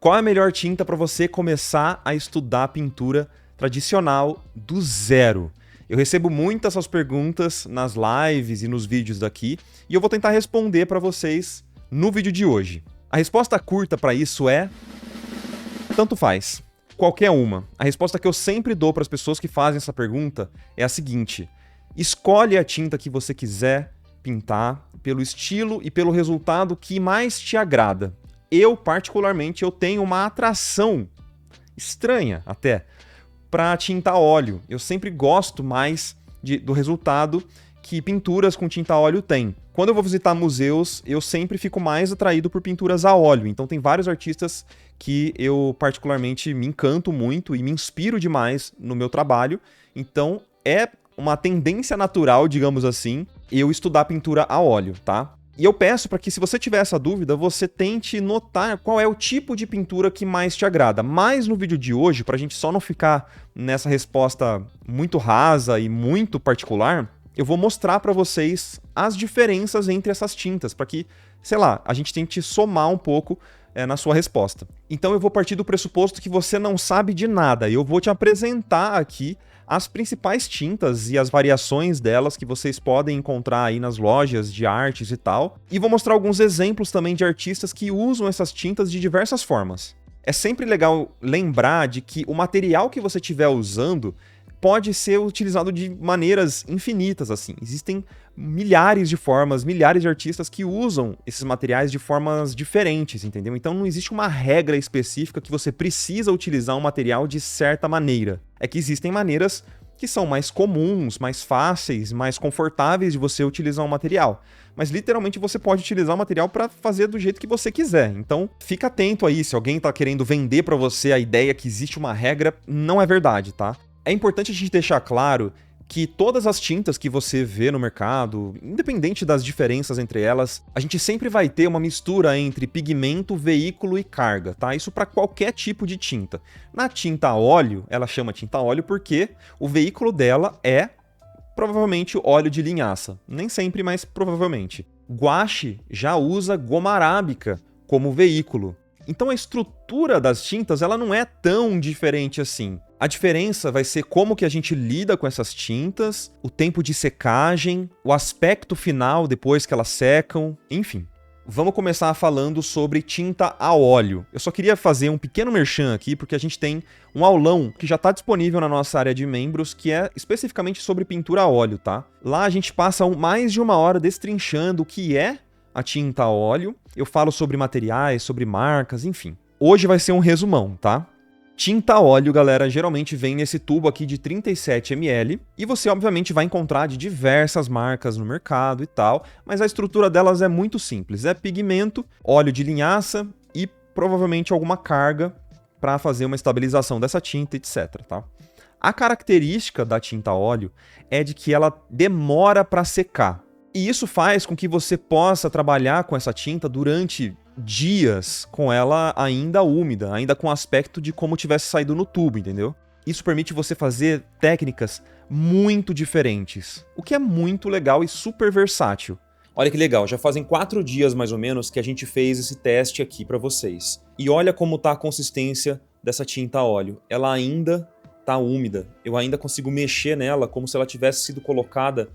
Qual é a melhor tinta para você começar a estudar pintura tradicional do zero? Eu recebo muitas essas perguntas nas lives e nos vídeos daqui e eu vou tentar responder para vocês no vídeo de hoje. A resposta curta para isso é: tanto faz. Qualquer uma. A resposta que eu sempre dou para as pessoas que fazem essa pergunta é a seguinte: escolhe a tinta que você quiser pintar pelo estilo e pelo resultado que mais te agrada. Eu, particularmente, eu tenho uma atração estranha até para tinta a óleo. Eu sempre gosto mais do resultado que pinturas com tinta a óleo têm. Quando eu vou visitar museus, eu sempre fico mais atraído por pinturas a óleo. Então tem vários artistas que eu particularmente me encanto muito e me inspiro demais no meu trabalho. Então é uma tendência natural, digamos assim, eu estudar pintura a óleo, tá? E eu peço para que, se você tiver essa dúvida, você tente notar qual é o tipo de pintura que mais te agrada. Mas no vídeo de hoje, para a gente só não ficar nessa resposta muito rasa e muito particular, eu vou mostrar para vocês as diferenças entre essas tintas, para que, sei lá, a gente tente somar um pouco na sua resposta. Então eu vou partir do pressuposto que você não sabe de nada. Eu vou te apresentar aqui as principais tintas e as variações delas que vocês podem encontrar aí nas lojas de artes e tal. E vou mostrar alguns exemplos também de artistas que usam essas tintas de diversas formas. É sempre legal lembrar de que o material que você estiver usando pode ser utilizado de maneiras infinitas, assim. Existem milhares de formas, milhares de artistas que usam esses materiais de formas diferentes, entendeu? Então não existe uma regra específica que você precisa utilizar um material de certa maneira. É que existem maneiras que são mais comuns, mais fáceis, mais confortáveis de você utilizar um material. Mas literalmente você pode utilizar o material para fazer do jeito que você quiser. Então fica atento aí, se alguém está querendo vender para você a ideia que existe uma regra, não é verdade, tá? É importante a gente deixar claro que todas as tintas que você vê no mercado, independente das diferenças entre elas, a gente sempre vai ter uma mistura entre pigmento, veículo e carga, tá? Isso para qualquer tipo de tinta. Na tinta a óleo, ela chama tinta a óleo porque o veículo dela é provavelmente óleo de linhaça. Nem sempre, mas provavelmente. Guache já usa goma arábica como veículo. Então a estrutura das tintas ela não é tão diferente assim. A diferença vai ser como que a gente lida com essas tintas, o tempo de secagem, o aspecto final depois que elas secam, enfim. Vamos começar falando sobre tinta a óleo. Eu só queria fazer um pequeno merchan aqui, porque a gente tem um aulão que já está disponível na nossa área de membros, que é especificamente sobre pintura a óleo, tá? Lá a gente passa mais de 1 hora destrinchando o que é a tinta a óleo. Eu falo sobre materiais, sobre marcas, enfim. Hoje vai ser um resumão, tá? Tinta a óleo, galera, geralmente vem nesse tubo aqui de 37 ml e você obviamente vai encontrar de diversas marcas no mercado e tal, mas a estrutura delas é muito simples. É pigmento, óleo de linhaça e provavelmente alguma carga para fazer uma estabilização dessa tinta, etc, tá? A característica da tinta a óleo é de que ela demora para secar. E isso faz com que você possa trabalhar com essa tinta durante dias com ela ainda úmida, ainda com aspecto de como tivesse saído no tubo, entendeu? Isso permite você fazer técnicas muito diferentes, o que é muito legal e super versátil. Olha que legal, já fazem 4 dias mais ou menos que a gente fez esse teste aqui para vocês. E olha como tá a consistência dessa tinta a óleo. Ela ainda tá úmida, eu ainda consigo mexer nela como se ela tivesse sido colocada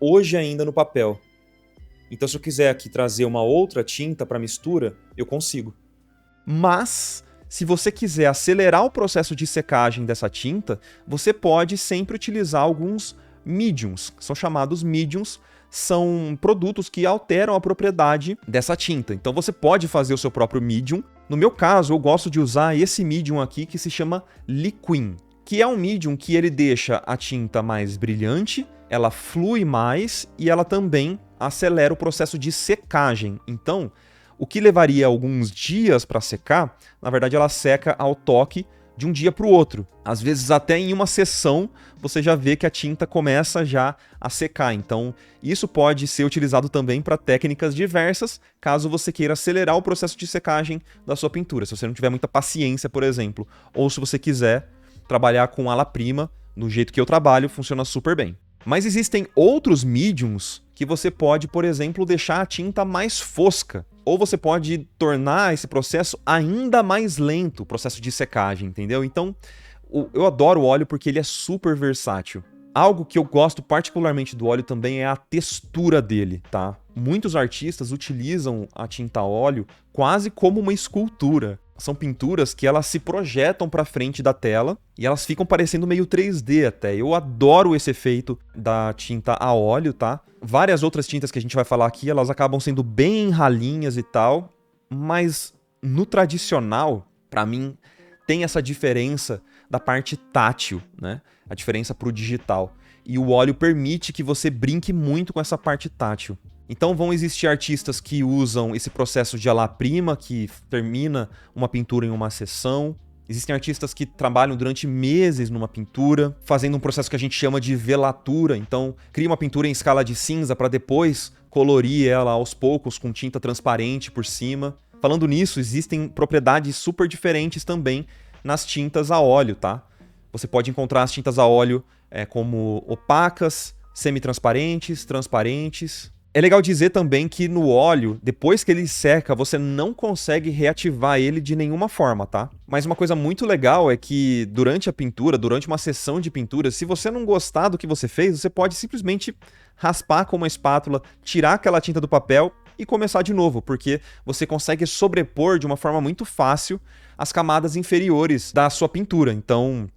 hoje ainda no papel. Então se eu quiser aqui trazer uma outra tinta para mistura, eu consigo. Mas, se você quiser acelerar o processo de secagem dessa tinta, você pode sempre utilizar alguns mediums, que são chamados mediums, são produtos que alteram a propriedade dessa tinta. Então você pode fazer o seu próprio medium. No meu caso, eu gosto de usar esse medium aqui que se chama Liquin, que é um medium que ele deixa a tinta mais brilhante, ela flui mais e ela também acelera o processo de secagem. Então, o que levaria alguns dias para secar, na verdade ela seca ao toque de um dia para o outro. Às vezes até em uma sessão você já vê que a tinta começa já a secar. Então, isso pode ser utilizado também para técnicas diversas, caso você queira acelerar o processo de secagem da sua pintura. Se você não tiver muita paciência, por exemplo, ou se você quiser trabalhar com ala prima, do jeito que eu trabalho, funciona super bem. Mas existem outros mediums que você pode, por exemplo, deixar a tinta mais fosca. Ou você pode tornar esse processo ainda mais lento, o processo de secagem, entendeu? Então, eu adoro o óleo porque ele é super versátil. Algo que eu gosto particularmente do óleo também é a textura dele, tá? Muitos artistas utilizam a tinta óleo quase como uma escultura. São pinturas que elas se projetam para frente da tela e elas ficam parecendo meio 3D até. Eu adoro esse efeito da tinta a óleo, tá? Várias outras tintas que a gente vai falar aqui, elas acabam sendo bem ralinhas e tal, mas no tradicional, para mim, tem essa diferença da parte tátil, né? A diferença para o digital. E o óleo permite que você brinque muito com essa parte tátil. Então vão existir artistas que usam esse processo de ala-prima, que termina uma pintura em uma sessão. Existem artistas que trabalham durante meses numa pintura, fazendo um processo que a gente chama de velatura. Então cria uma pintura em escala de cinza para depois colorir ela aos poucos com tinta transparente por cima. Falando nisso, existem propriedades super diferentes também nas tintas a óleo, tá? Você pode encontrar as tintas a óleo como opacas, semi-transparentes, transparentes. É legal dizer também que no óleo, depois que ele seca, você não consegue reativar ele de nenhuma forma, tá? Mas uma coisa muito legal é que durante a pintura, durante uma sessão de pintura, se você não gostar do que você fez, você pode simplesmente raspar com uma espátula, tirar aquela tinta do papel e começar de novo, porque você consegue sobrepor de uma forma muito fácil as camadas inferiores da sua pintura. Então,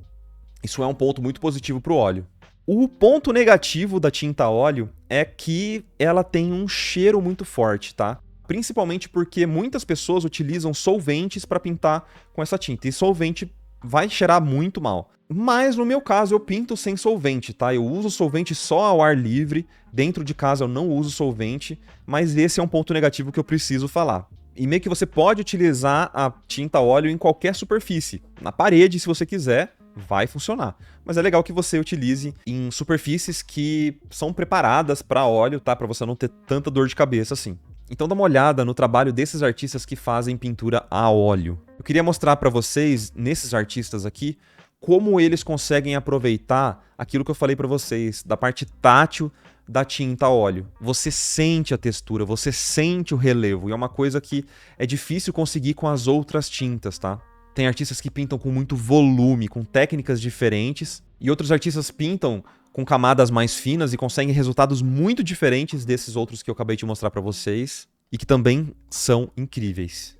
isso é um ponto muito positivo para o óleo. O ponto negativo da tinta a óleo é que ela tem um cheiro muito forte, tá? Principalmente porque muitas pessoas utilizam solventes para pintar com essa tinta, e solvente vai cheirar muito mal. Mas no meu caso eu pinto sem solvente, tá? Eu uso solvente só ao ar livre, dentro de casa eu não uso solvente, mas esse é um ponto negativo que eu preciso falar. E meio que você pode utilizar a tinta a óleo em qualquer superfície, na parede se você quiser, vai funcionar. Mas é legal que você utilize em superfícies que são preparadas para óleo, tá? Para você não ter tanta dor de cabeça assim. Então dá uma olhada no trabalho desses artistas que fazem pintura a óleo. Eu queria mostrar para vocês, nesses artistas aqui, como eles conseguem aproveitar aquilo que eu falei para vocês, da parte tátil da tinta a óleo. Você sente a textura, você sente o relevo, e é uma coisa que é difícil conseguir com as outras tintas, tá? Tem artistas que pintam com muito volume, com técnicas diferentes, e outros artistas pintam com camadas mais finas e conseguem resultados muito diferentes desses outros que eu acabei de mostrar para vocês, e que também são incríveis.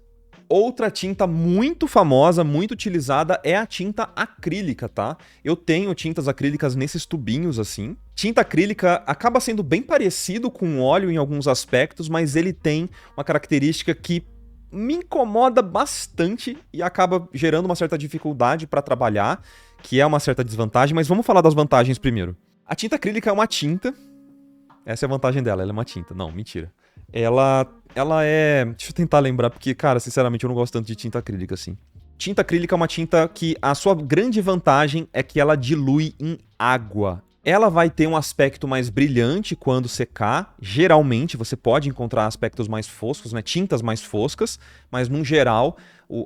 Outra tinta muito famosa, muito utilizada, é a tinta acrílica, tá? Eu tenho tintas acrílicas nesses tubinhos assim. Tinta acrílica acaba sendo bem parecido com óleo em alguns aspectos, mas ele tem uma característica que me incomoda bastante e acaba gerando uma certa dificuldade para trabalhar, que é uma certa desvantagem, mas vamos falar das vantagens primeiro. A tinta acrílica é uma tinta, essa é a vantagem dela, ela é uma tinta, não, mentira. Ela é... Deixa eu tentar lembrar, porque, cara, sinceramente eu não gosto tanto de tinta acrílica assim. Tinta acrílica é uma tinta que a sua grande vantagem é que ela dilui em água. Ela vai ter um aspecto mais brilhante quando secar. Geralmente você pode encontrar aspectos mais foscos, né? Tintas mais foscas, mas no geral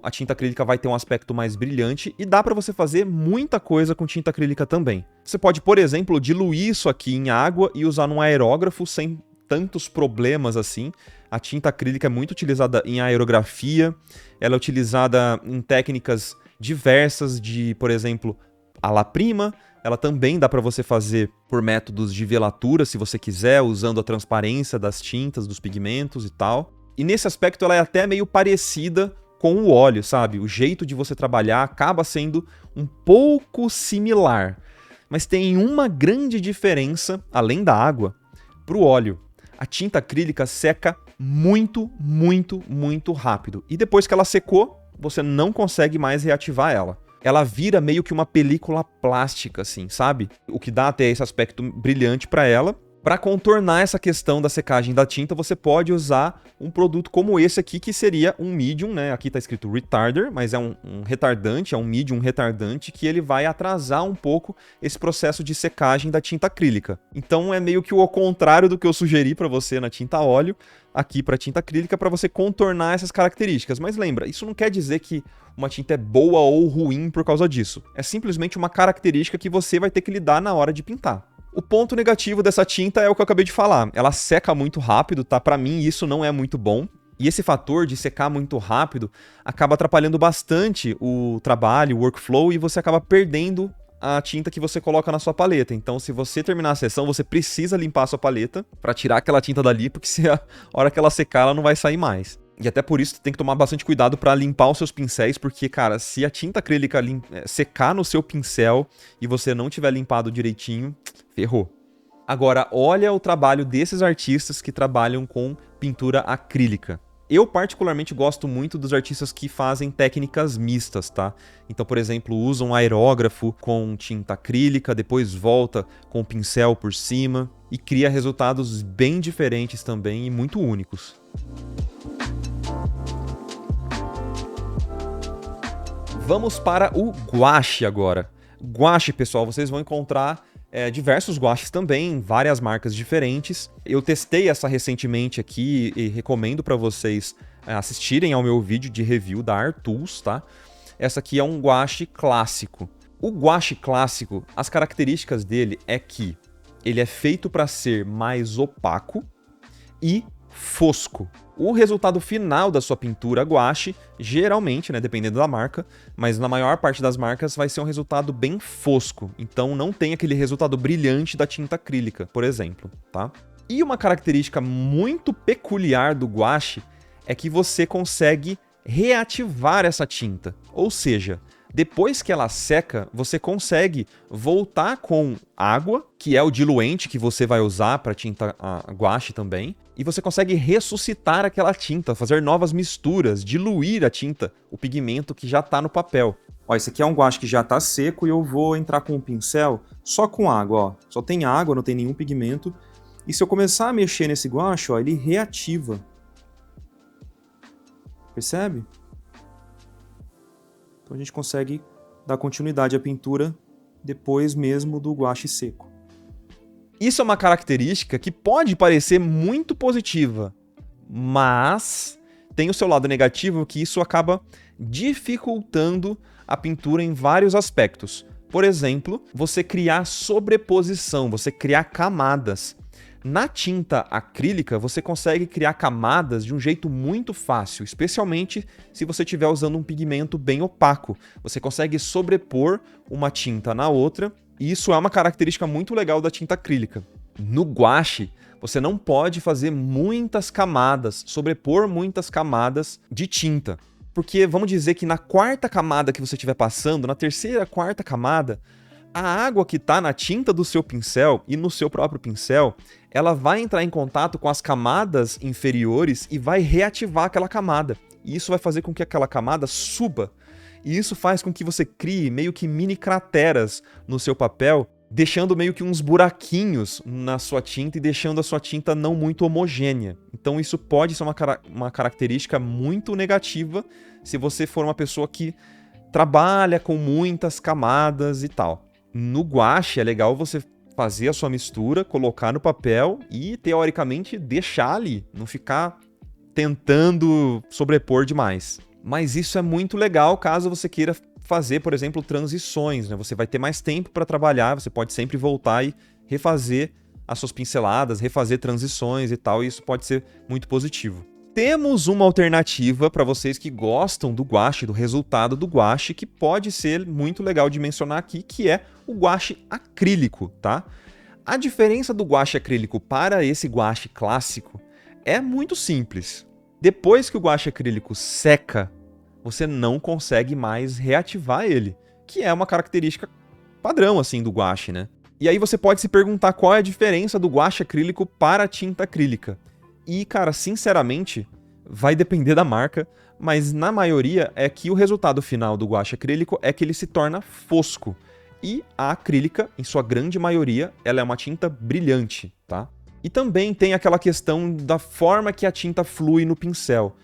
a tinta acrílica vai ter um aspecto mais brilhante e dá para você fazer muita coisa com tinta acrílica também. Você pode, por exemplo, diluir isso aqui em água e usar num aerógrafo sem tantos problemas assim. A tinta acrílica é muito utilizada em aerografia, ela é utilizada em técnicas diversas de, por exemplo, ala-prima. Ela também dá para você fazer por métodos de velatura, se você quiser, usando a transparência das tintas, dos pigmentos e tal. E nesse aspecto ela é até meio parecida com o óleo, sabe? O jeito de você trabalhar acaba sendo um pouco similar. Mas tem uma grande diferença, além da água, para o óleo. A tinta acrílica seca muito, muito, muito rápido. E depois que ela secou, você não consegue mais reativar ela. Ela vira meio que uma película plástica, assim, sabe? O que dá até esse aspecto brilhante para ela. Para contornar essa questão da secagem da tinta, você pode usar um produto como esse aqui, que seria um medium, né? Aqui tá escrito retarder, mas é um retardante, é um medium retardante, que ele vai atrasar um pouco esse processo de secagem da tinta acrílica. Então é meio que o contrário do que eu sugeri para você na tinta a óleo, aqui para tinta acrílica, para você contornar essas características. Mas lembra, isso não quer dizer que uma tinta é boa ou ruim por causa disso. É simplesmente uma característica que você vai ter que lidar na hora de pintar. O ponto negativo dessa tinta é o que eu acabei de falar. Ela seca muito rápido, tá? Pra mim isso não é muito bom. E esse fator de secar muito rápido acaba atrapalhando bastante o trabalho, o workflow, e você acaba perdendo a tinta que você coloca na sua paleta. Então, se você terminar a sessão, você precisa limpar a sua paleta para tirar aquela tinta dali, porque se a hora que ela secar, ela não vai sair mais. E até por isso, você tem que tomar bastante cuidado para limpar os seus pincéis, porque, cara, se a tinta acrílica secar no seu pincel e você não tiver limpado direitinho, ferrou. Agora, olha o trabalho desses artistas que trabalham com pintura acrílica. Eu particularmente gosto muito dos artistas que fazem técnicas mistas, tá? Então, por exemplo, usam aerógrafo com tinta acrílica, depois volta com o pincel por cima e cria resultados bem diferentes também e muito únicos. Vamos para o gouache agora. Gouache, pessoal, vocês vão encontrar diversos gouaches também, várias marcas diferentes. Eu testei essa recentemente aqui e recomendo para vocês assistirem ao meu vídeo de review da Art Tools, tá? Essa aqui é um gouache clássico. O gouache clássico, as características dele é que ele é feito para ser mais opaco e fosco. O resultado final da sua pintura gouache, geralmente, né, dependendo da marca, mas na maior parte das marcas vai ser um resultado bem fosco. Então não tem aquele resultado brilhante da tinta acrílica, por exemplo, tá? E uma característica muito peculiar do gouache é que você consegue reativar essa tinta. Ou seja, depois que ela seca, você consegue voltar com água, que é o diluente que você vai usar para tinta gouache também, e você consegue ressuscitar aquela tinta, fazer novas misturas, diluir a tinta, o pigmento que já está no papel. Ó, esse aqui é um gouache que já está seco e eu vou entrar com o pincel só com água, ó. Só tem água, não tem nenhum pigmento. E se eu começar a mexer nesse gouache, ó, ele reativa. Percebe? Então a gente consegue dar continuidade à pintura depois mesmo do gouache seco. Isso é uma característica que pode parecer muito positiva, mas tem o seu lado negativo, que isso acaba dificultando a pintura em vários aspectos. Por exemplo, você criar sobreposição, você criar camadas. Na tinta acrílica, você consegue criar camadas de um jeito muito fácil, especialmente se você estiver usando um pigmento bem opaco. Você consegue sobrepor uma tinta na outra, e isso é uma característica muito legal da tinta acrílica. No gouache, você não pode fazer muitas camadas, sobrepor muitas camadas de tinta. Porque vamos dizer que na quarta camada que você estiver passando, na terceira, quarta camada, a água que está na tinta do seu pincel e no seu próprio pincel, ela vai entrar em contato com as camadas inferiores e vai reativar aquela camada. E isso vai fazer com que aquela camada suba. E isso faz com que você crie meio que mini crateras no seu papel, deixando meio que uns buraquinhos na sua tinta e deixando a sua tinta não muito homogênea. Então isso pode ser uma característica muito negativa se você for uma pessoa que trabalha com muitas camadas e tal. No gouache é legal você fazer a sua mistura, colocar no papel e, teoricamente, deixar ali, não ficar tentando sobrepor demais. Mas isso é muito legal caso você queira fazer, por exemplo, transições, né? Você vai ter mais tempo para trabalhar, você pode sempre voltar e refazer as suas pinceladas, refazer transições e tal, e isso pode ser muito positivo. Temos uma alternativa para vocês que gostam do gouache, do resultado do gouache, que pode ser muito legal de mencionar aqui, que é o gouache acrílico, tá? A diferença do gouache acrílico para esse gouache clássico é muito simples. Depois que o gouache acrílico seca, você não consegue mais reativar ele, que é uma característica padrão assim do gouache, né? E aí você pode se perguntar qual é a diferença do gouache acrílico para a tinta acrílica. E, cara, sinceramente, vai depender da marca, mas na maioria é que o resultado final do gouache acrílico é que ele se torna fosco. E a acrílica, em sua grande maioria, ela é uma tinta brilhante, tá? E também tem aquela questão da forma que a tinta flui no pincel.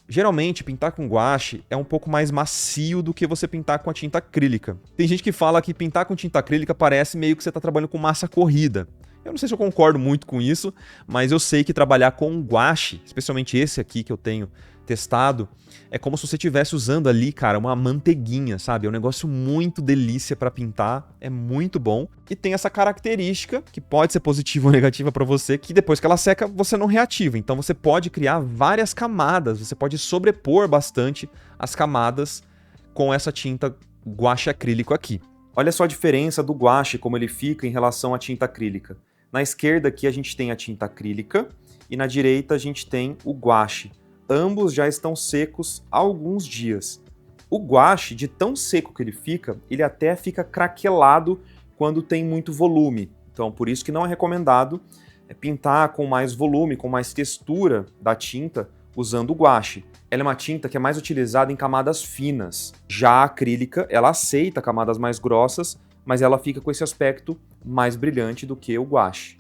Geralmente, pintar com gouache é um pouco mais macio do que você pintar com a tinta acrílica. Tem gente que fala que pintar com tinta acrílica parece meio que você está trabalhando com massa corrida. Eu não sei se eu concordo muito com isso, mas eu sei que trabalhar com gouache, especialmente esse aqui que eu tenho testado, é como se você estivesse usando ali, cara, uma manteiguinha, sabe? É um negócio muito delícia para pintar, é muito bom. E tem essa característica, que pode ser positiva ou negativa para você, que depois que ela seca, você não reativa. Então você pode criar várias camadas, você pode sobrepor bastante as camadas com essa tinta guache acrílico aqui. Olha só a diferença do guache, como ele fica em relação à tinta acrílica. Na esquerda aqui a gente tem a tinta acrílica e na direita a gente tem o guache. Ambos já estão secos há alguns dias. O guache, de tão seco que ele até fica craquelado quando tem muito volume. Então, por isso que não é recomendado pintar com mais volume, com mais textura da tinta, usando o guache. Ela é uma tinta que é mais utilizada em camadas finas. Já a acrílica, ela aceita camadas mais grossas, mas ela fica com esse aspecto mais brilhante do que o guache.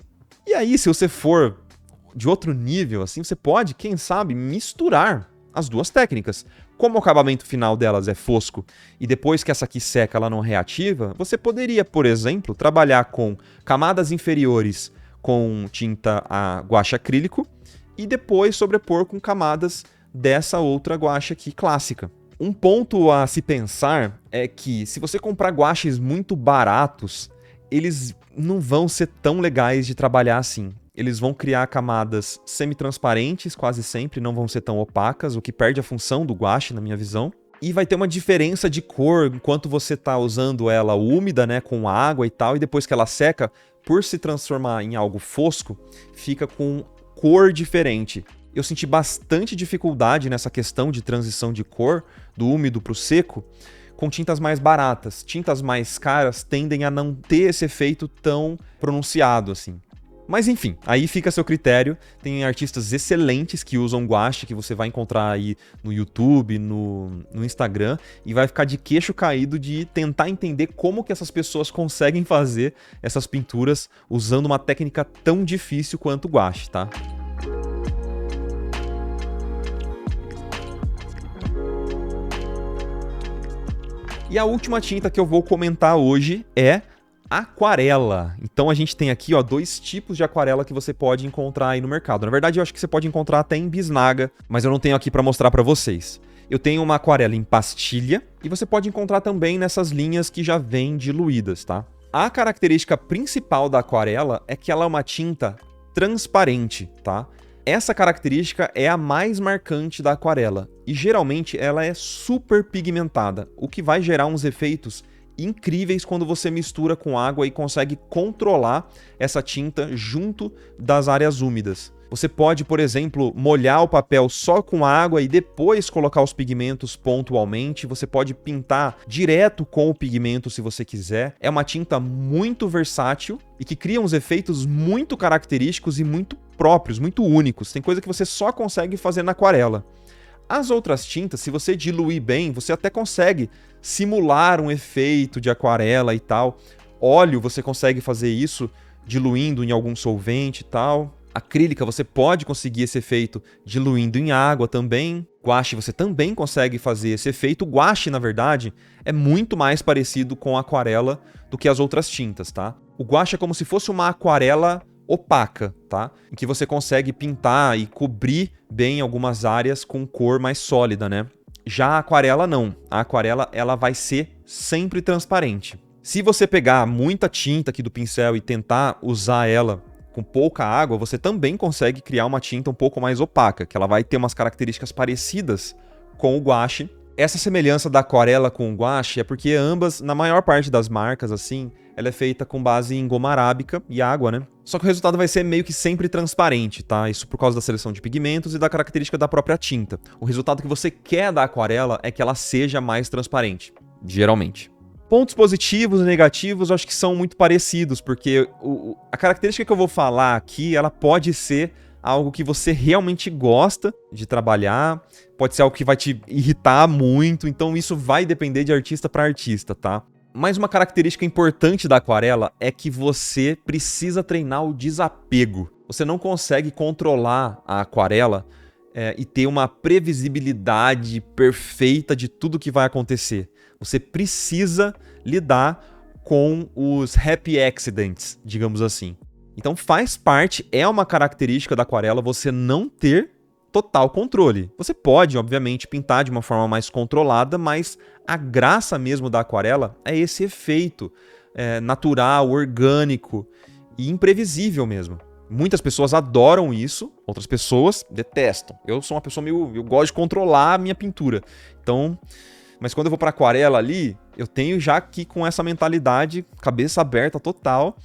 E aí, se você for de outro nível, assim, você pode, quem sabe, misturar as duas técnicas. Como o acabamento final delas é fosco e depois que essa aqui seca ela não reativa, você poderia, por exemplo, trabalhar com camadas inferiores com tinta a guache acrílico e depois sobrepor com camadas dessa outra guache aqui clássica. Um ponto a se pensar é que se você comprar guaches muito baratos, eles não vão ser tão legais de trabalhar assim. Eles vão criar camadas semi-transparentes quase sempre, não vão ser tão opacas, o que perde a função do guache, na minha visão. E vai ter uma diferença de cor enquanto você está usando ela úmida, né, com água e tal, e depois que ela seca, por se transformar em algo fosco, fica com cor diferente. Eu senti bastante dificuldade nessa questão de transição de cor, do úmido para o seco, com tintas mais baratas. Tintas mais caras tendem a não ter esse efeito tão pronunciado assim. Mas enfim, aí fica a seu critério. Tem artistas excelentes que usam guache, que você vai encontrar aí no YouTube, no Instagram, e vai ficar de queixo caído de tentar entender como que essas pessoas conseguem fazer essas pinturas usando uma técnica tão difícil quanto o guache, tá? E a última tinta que eu vou comentar hoje é aquarela. Então a gente tem aqui, ó, dois tipos de aquarela que você pode encontrar aí no mercado. Na verdade, eu acho que você pode encontrar até em bisnaga, mas eu não tenho aqui para mostrar para vocês. Eu tenho uma aquarela em pastilha e você pode encontrar também nessas linhas que já vêm diluídas, tá? A característica principal da aquarela é que ela é uma tinta transparente, tá? Essa característica é a mais marcante da aquarela e geralmente ela é super pigmentada, o que vai gerar uns efeitos incríveis quando você mistura com água e consegue controlar essa tinta junto das áreas úmidas. Você pode, por exemplo, molhar o papel só com água e depois colocar os pigmentos pontualmente. Você pode pintar direto com o pigmento se você quiser. É uma tinta muito versátil e que cria uns efeitos muito característicos e muito próprios, muito únicos. Tem coisa que você só consegue fazer na aquarela. As outras tintas, se você diluir bem, você até consegue simular um efeito de aquarela e tal. Óleo, você consegue fazer isso diluindo em algum solvente e tal. Acrílica, você pode conseguir esse efeito diluindo em água também. Guache, você também consegue fazer esse efeito. O guache, na verdade, é muito mais parecido com a aquarela do que as outras tintas, tá? O guache é como se fosse uma aquarela opaca, tá? Em que você consegue pintar e cobrir bem algumas áreas com cor mais sólida, né? Já a aquarela não. A aquarela ela vai ser sempre transparente. Se você pegar muita tinta aqui do pincel e tentar usar ela com pouca água, você também consegue criar uma tinta um pouco mais opaca, que ela vai ter umas características parecidas com o guache. Essa semelhança da aquarela com o guache é porque ambas, na maior parte das marcas, assim, ela é feita com base em goma arábica e água, né? Só que o resultado vai ser meio que sempre transparente, tá? Isso por causa da seleção de pigmentos e da característica da própria tinta. O resultado que você quer da aquarela é que ela seja mais transparente, geralmente. Pontos positivos e negativos eu acho que são muito parecidos, porque a característica que eu vou falar aqui, ela pode ser algo que você realmente gosta de trabalhar, pode ser algo que vai te irritar muito, então isso vai depender de artista para artista, tá? Mas uma característica importante da aquarela é que você precisa treinar o desapego. Você não consegue controlar a aquarela e ter uma previsibilidade perfeita de tudo que vai acontecer. Você precisa lidar com os happy accidents, digamos assim. Então faz parte, é uma característica da aquarela você não ter total controle. Você pode, obviamente, pintar de uma forma mais controlada, mas a graça mesmo da aquarela é esse efeito natural, orgânico e imprevisível mesmo. Muitas pessoas adoram isso, outras pessoas detestam. Eu sou uma pessoa eu gosto de controlar a minha pintura. Então, mas quando eu vou para aquarela ali, eu tenho já aqui com essa mentalidade, cabeça aberta total,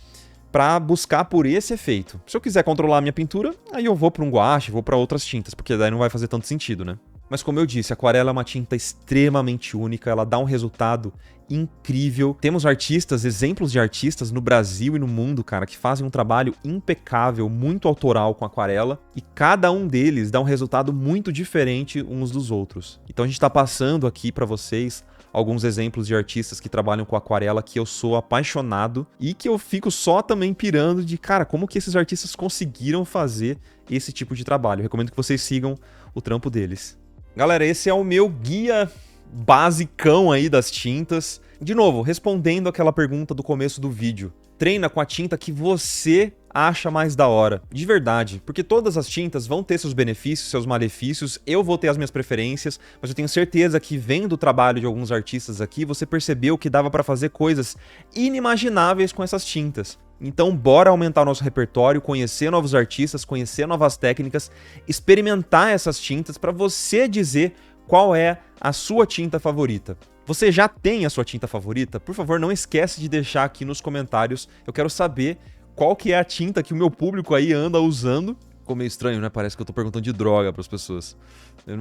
para buscar por esse efeito. Se eu quiser controlar a minha pintura, aí eu vou para um guache, vou para outras tintas, porque daí não vai fazer tanto sentido, né? Mas como eu disse, a aquarela é uma tinta extremamente única, ela dá um resultado incrível. Temos artistas, exemplos de artistas no Brasil e no mundo, cara, que fazem um trabalho impecável, muito autoral com aquarela, e cada um deles dá um resultado muito diferente uns dos outros. Então a gente está passando aqui para vocês alguns exemplos de artistas que trabalham com aquarela que eu sou apaixonado e que eu fico só também pirando de, cara, como que esses artistas conseguiram fazer esse tipo de trabalho. Eu recomendo que vocês sigam o trampo deles. Galera, esse é o meu guia basicão aí das tintas. De novo, respondendo aquela pergunta do começo do vídeo. Treina com a tinta que você acha mais da hora, de verdade, porque todas as tintas vão ter seus benefícios, seus malefícios, eu vou ter as minhas preferências, mas eu tenho certeza que vendo o trabalho de alguns artistas aqui, você percebeu que dava pra fazer coisas inimagináveis com essas tintas. Então bora aumentar o nosso repertório, conhecer novos artistas, conhecer novas técnicas, experimentar essas tintas para você dizer qual é a sua tinta favorita. Você já tem a sua tinta favorita? Por favor, não esquece de deixar aqui nos comentários. Eu quero saber qual que é a tinta que o meu público aí anda usando. Ficou meio estranho, né? Parece que eu tô perguntando de droga pras pessoas. Eu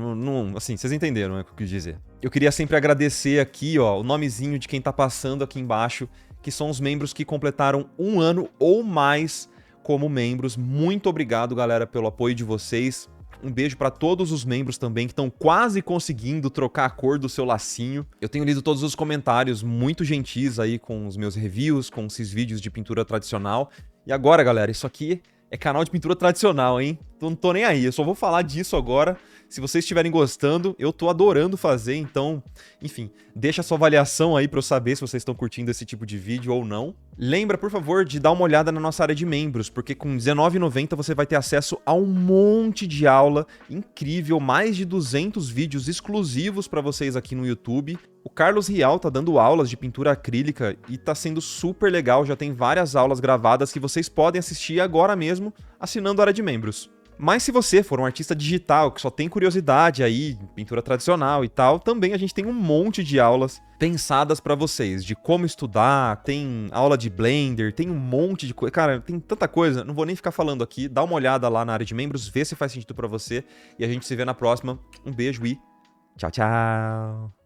assim, vocês entenderam, né, o que eu quis dizer. Eu queria sempre agradecer aqui, ó, o nomezinho de quem tá passando aqui embaixo, que são os membros que completaram 1 ano ou mais como membros. Muito obrigado, galera, pelo apoio de vocês. Um beijo para todos os membros também que estão quase conseguindo trocar a cor do seu lacinho. Eu tenho lido todos os comentários muito gentis aí com os meus reviews, com esses vídeos de pintura tradicional. E agora, galera, isso aqui é canal de pintura tradicional, hein? Não tô nem aí, eu só vou falar disso agora. Se vocês estiverem gostando, eu tô adorando fazer, então, enfim, deixa a sua avaliação aí pra eu saber se vocês estão curtindo esse tipo de vídeo ou não. Lembra, por favor, de dar uma olhada na nossa área de membros, porque com R$19,90 você vai ter acesso a um monte de aula incrível, mais de 200 vídeos exclusivos pra vocês aqui no YouTube. O Carlos Rial tá dando aulas de pintura acrílica e tá sendo super legal, já tem várias aulas gravadas que vocês podem assistir agora mesmo assinando a área de membros. Mas se você for um artista digital que só tem curiosidade aí, pintura tradicional e tal, também a gente tem um monte de aulas pensadas pra vocês, de como estudar, tem aula de Blender, tem um monte de coisa. Cara, tem tanta coisa, não vou nem ficar falando aqui. Dá uma olhada lá na área de membros, vê se faz sentido pra você e a gente se vê na próxima. Um beijo e tchau, tchau!